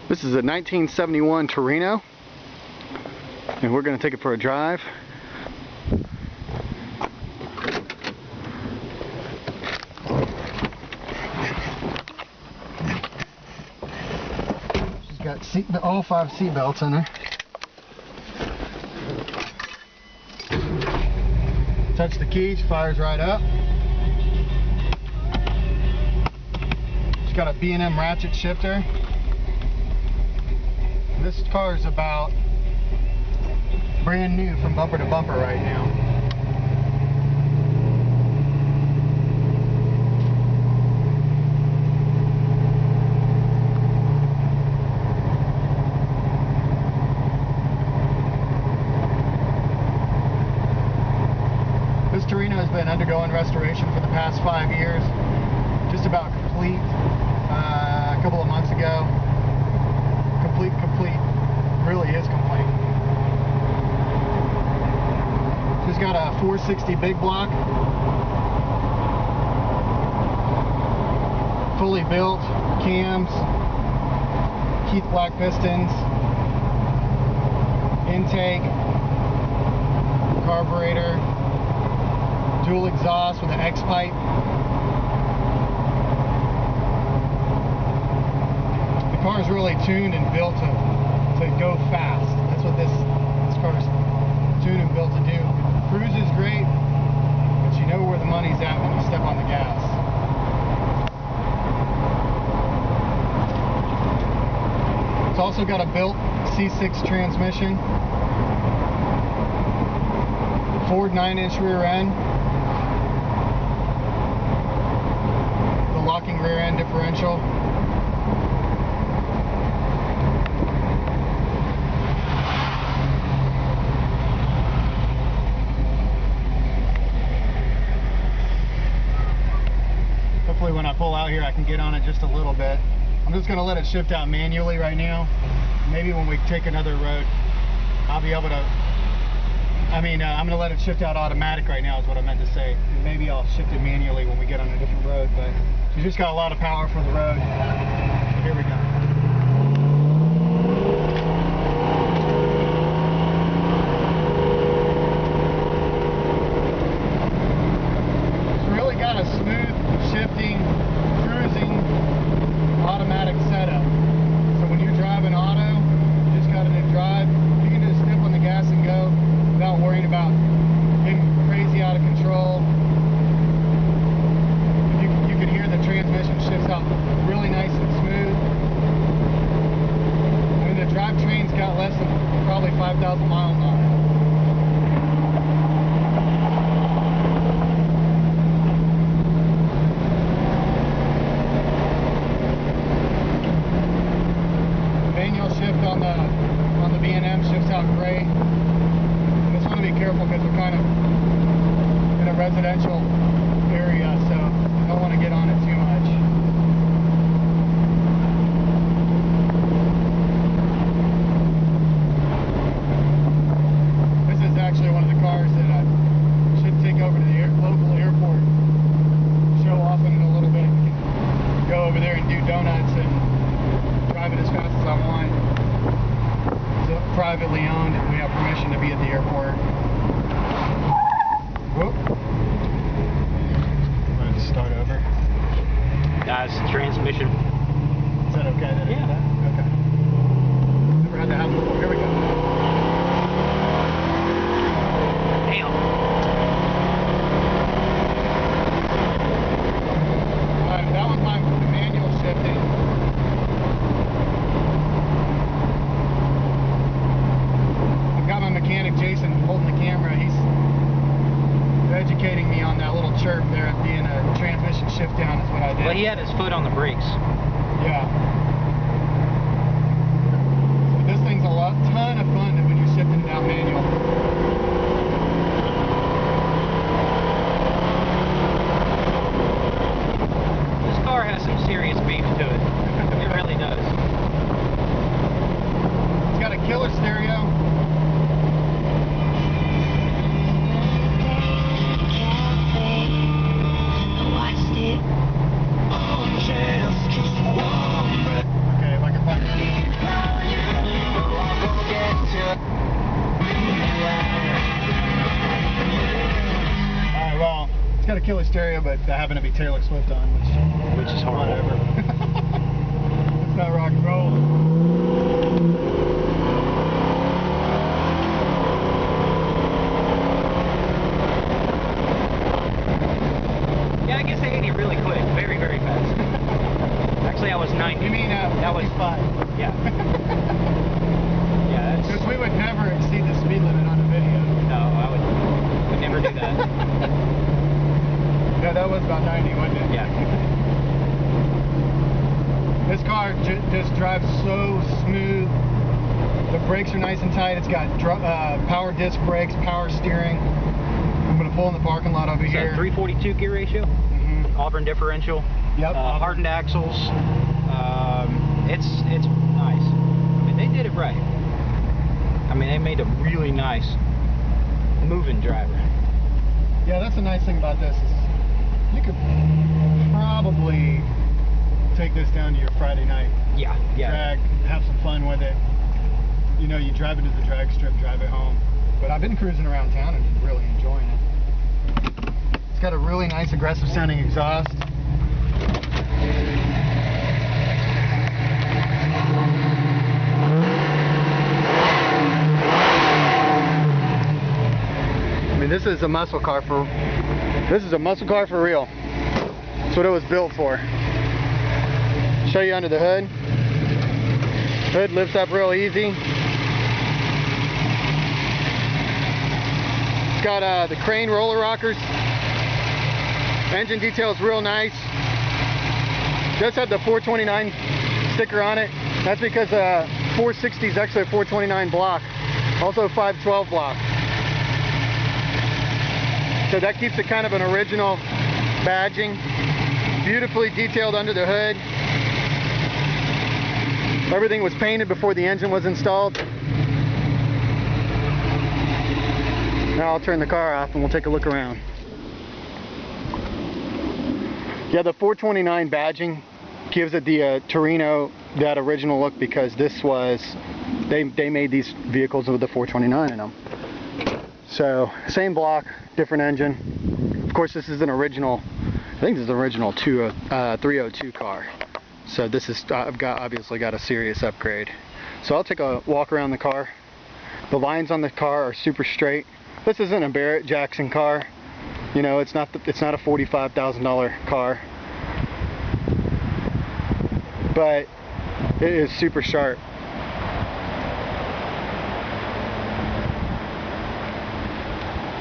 This is a 1971 Torino, and we're going to take it for a drive. She's got all 5 seat belts in her. Touch the key, she fires right up. She's got a B&M ratchet shifter. This car is about brand new from bumper to bumper right now. This Torino has been undergoing restoration for the past 5 years. Just about complete a couple of months ago. Complete, really is complete. She's got a 460 big block, fully built, cams, Keith Black pistons, intake, carburetor, dual exhaust with an X pipe. The car is really tuned and built to go fast. That's what this car is tuned and built to do. Cruise is great, but you know where the money's at when you step on the gas. It's also got a built C6 transmission, Ford 9-inch rear end, the locking rear end differential. Hopefully when I pull out here I can get on it just a little bit. I'm just going to let it shift out manually right now. Maybe when we take another road I'll be able to, I'm going to let it shift out automatic right now is what I meant to say. And maybe I'll shift it manually when we get on a different road, but she's just got a lot of power for the road. So here we go. Got a smooth shifting, cruising, automatic setup. So when you're driving auto, you just got it in drive, you can just step on the gas and go without worrying about getting crazy out of control. You can hear the transmission shifts out really nice and smooth. I mean, the drivetrain's got less than probably 5,000 miles on it. Shift on the B&M shifts out great. I just want to be careful because we're kind of in a residential area, so I don't want to get on it too much. This is actually one of the cars that I should take over to the local airport, show off in a little bit. We can go over there and do donuts and drive it as fast as I want. It's privately owned and we have permission to be at the airport. Whoop. Let's start over. Guys, transmission. Is that okay? Yeah. Okay. Never had that happen before. Here we go. Damn. Alright, that one's my manual shifting. Mechanic Jason holding the camera, he's educating me on that little chirp there at being a transmission shift down is what I did. Well, he had his foot on the brakes. Yeah. So this thing's a ton of fun when you're shifting down manual. This car has some serious beef to it. It really does. It's got a killer stereo. Watched it. Oh, just one killer stereo, but that happened to be Taylor Swift on, which is horrible. Whatever. It's not rock and roll. Yeah, I guess I ate it really quick, very, very fast. Actually, I was 90. You mean that was 5? Yeah. Yeah, that's. Because we would never exceed the speed limit on a video. No, I would never do that. No, that was about 90, wasn't it? Yeah. This car just drives so smooth. The brakes are nice and tight. It's got power disc brakes, power steering. I'm going to pull in the parking lot over here. 342 gear ratio. Mm-hmm. Auburn differential. Yep. Hardened axles. It's nice. I mean, they did it right. I mean, they made a really nice moving driver. Yeah, that's the nice thing about this is you could probably take this down to your Friday night. Yeah. Drag, have some fun with it. You know, you drive it to the drag strip, drive it home. But I've been cruising around town and really enjoying it. It's got a really nice aggressive sounding exhaust. I mean, this is a muscle car for real. That's what it was built for. Show you under the hood. Hood lifts up real easy. It's got the crane roller rockers. Engine detail is real nice. Does have the 429 sticker on it. That's because 460 is actually a 429 block. Also a 512 block. So that keeps it kind of an original badging. Beautifully detailed under the hood. Everything was painted before the engine was installed. Now I'll turn the car off and we'll take a look around. Yeah, the 429 badging gives it the Torino that original look because this was, they made these vehicles with the 429 in them. So same block, different engine. Of course, this is an original. I think this is an original 302 car. So this is I've obviously got a serious upgrade. So I'll take a walk around the car. The lines on the car are super straight. This isn't a Barrett Jackson car. You know, it's not a $45,000 car. But it is super sharp.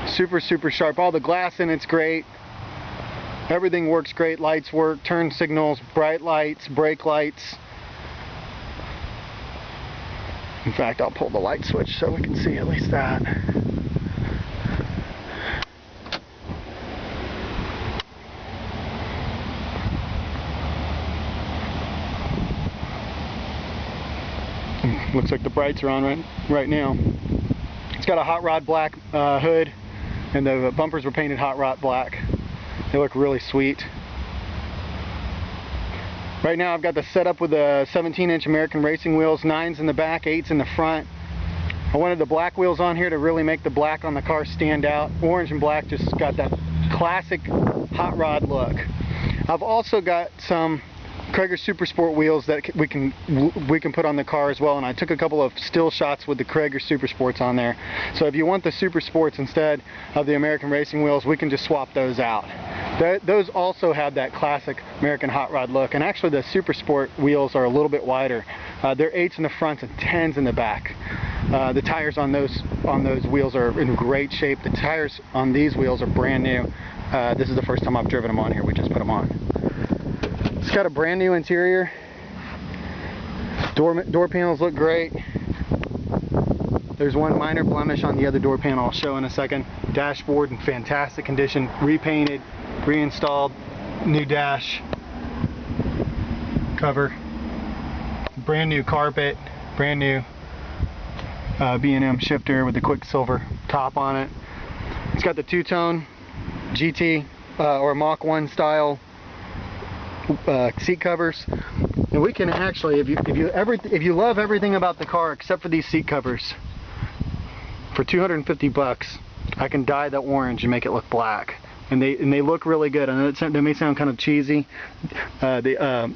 Super sharp. All the glass in it's great. Everything works great. Lights work, turn signals, bright lights, brake lights. In fact, I'll pull the light switch so we can see at least that. Looks like the brights are on right now. It's got a hot rod black hood, and the bumpers were painted hot rod black. They look really sweet. Right now I've got the setup with the 17-inch American racing wheels, 9s in the back, 8s in the front. I wanted the black wheels on here to really make the black on the car stand out. Orange and black just got that classic hot rod look. I've also got some Krager Super Sport wheels that we can put on the car as well, and I took a couple of still shots with the Krager Super Sports on there. So if you want the Super Sports instead of the American racing wheels, we can just swap those out. Those also have that classic American hot rod look, and actually the Super Sport wheels are a little bit wider. They're 8s in the front and 10s in the back. The tires on those wheels are in great shape. The tires on these wheels are brand new. This is the first time I've driven them on here. We just put them on. It's got a brand new interior. Door panels look great. There's one minor blemish on the other door panel I'll show in a second. Dashboard in fantastic condition, repainted, reinstalled, new dash cover, brand new carpet, brand new B&M shifter with the Quicksilver top on it. It's got the two-tone GT or Mach 1 style seat covers, and we can actually, if you love everything about the car except for these seat covers, for $250 I can dye the orange and make it look black. and they look really good. I know they may sound kind of cheesy. The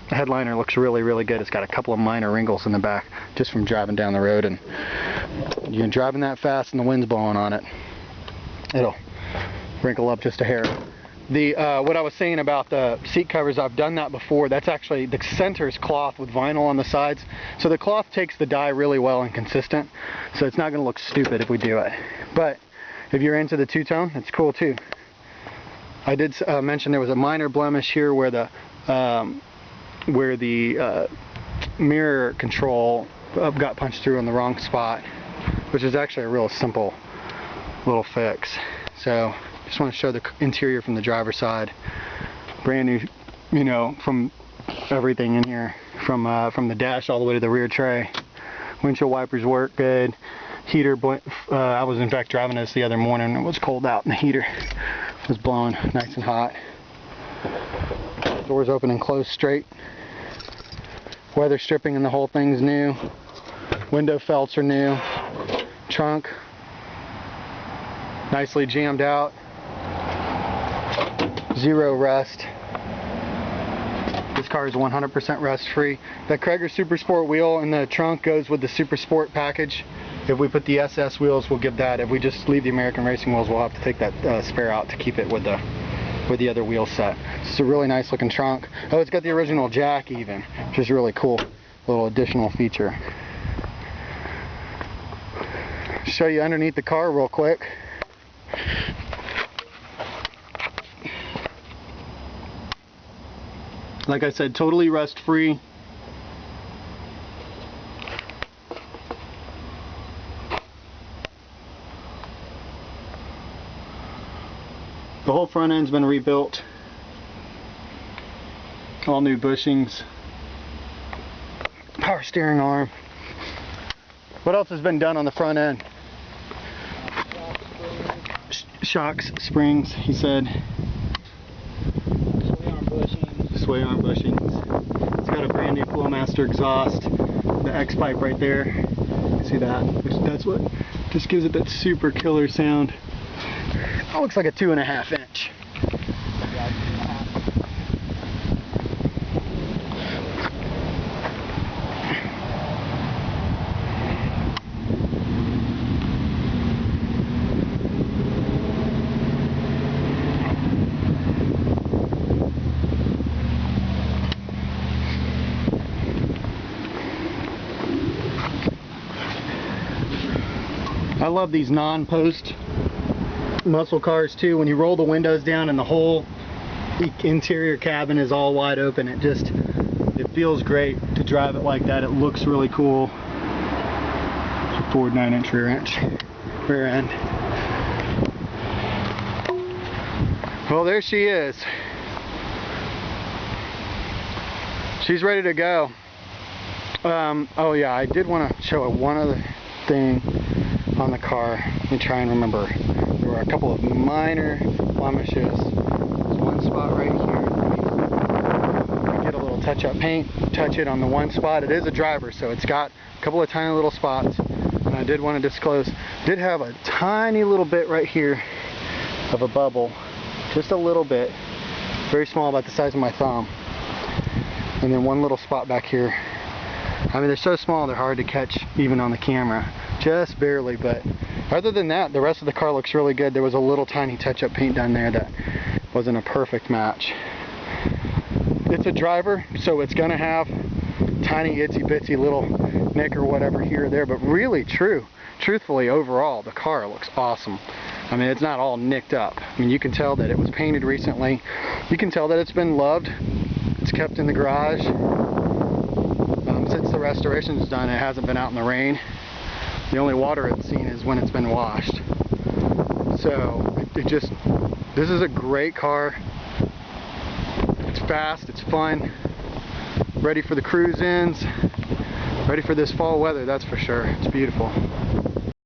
headliner looks really good. It's got a couple of minor wrinkles in the back just from driving down the road, and you're driving that fast and the wind's blowing on it, it'll wrinkle up just a hair. What I was saying about the seat covers, I've done that before. That's actually, the center is cloth with vinyl on the sides, so the cloth takes the dye really well and consistent, so it's not going to look stupid if we do it. But if you're into the two-tone, it's cool too. I did mention there was a minor blemish here where the mirror control got punched through in the wrong spot, which is actually a real simple little fix. So just want to show the interior from the driver's side. Brand new, you know, from everything in here, from the dash all the way to the rear tray. Windshield wipers work good. Heater, I was in fact driving this the other morning. It was cold out and the heater was blowing nice and hot. Doors open and close straight. Weather stripping and the whole thing's new. Window felts are new. Trunk nicely jammed out. Zero rust. This car is 100% rust free. The Krager Super Sport wheel in the trunk goes with the Super Sport package. If we put the SS wheels, we'll give that. If we just leave the American Racing wheels, we'll have to take that spare out to keep it with the other wheel set. It's a really nice looking trunk. Oh, it's got the original jack even, which is really cool. Little additional feature. Show you underneath the car real quick. Like I said, totally rust free. The whole front end's been rebuilt. All new bushings. Power steering arm. What else has been done on the front end? Shocks, springs, he said. Sway arm bushings. It's got a brand new Flowmaster exhaust. The X pipe right there. See that? That's what just gives it that super killer sound. That looks like a 2.5 inch. I love these non-post muscle cars too. When you roll the windows down and the whole interior cabin is all wide open, it feels great to drive it like that. It looks really cool. It's a Ford 9-inch rear end. Well, there she is. She's ready to go. Oh yeah, I did want to show one other thing on the car. Let me try and remember. There were a couple of minor blemishes. There's one spot right here. Get a little touch-up paint, touch it on the one spot. It is a driver, so it's got a couple of tiny little spots. And I did want to disclose, did have a tiny little bit right here of a bubble. Just a little bit. Very small, about the size of my thumb. And then one little spot back here. I mean, they're so small they're hard to catch even on the camera. Just barely, but other than that, the rest of the car looks really good. There was a little tiny touch-up paint down there that wasn't a perfect match. It's a driver, so it's gonna have tiny itsy-bitsy little nick or whatever here or there, but really truthfully, overall, the car looks awesome. I mean, it's not all nicked up. I mean, you can tell that it was painted recently. You can tell that it's been loved. It's kept in the garage. Since the restoration's done, it hasn't been out in the rain. The only water it's seen is when it's been washed. So this is a great car. It's fast, it's fun, ready for the cruise-ins, ready for this fall weather, that's for sure. It's beautiful.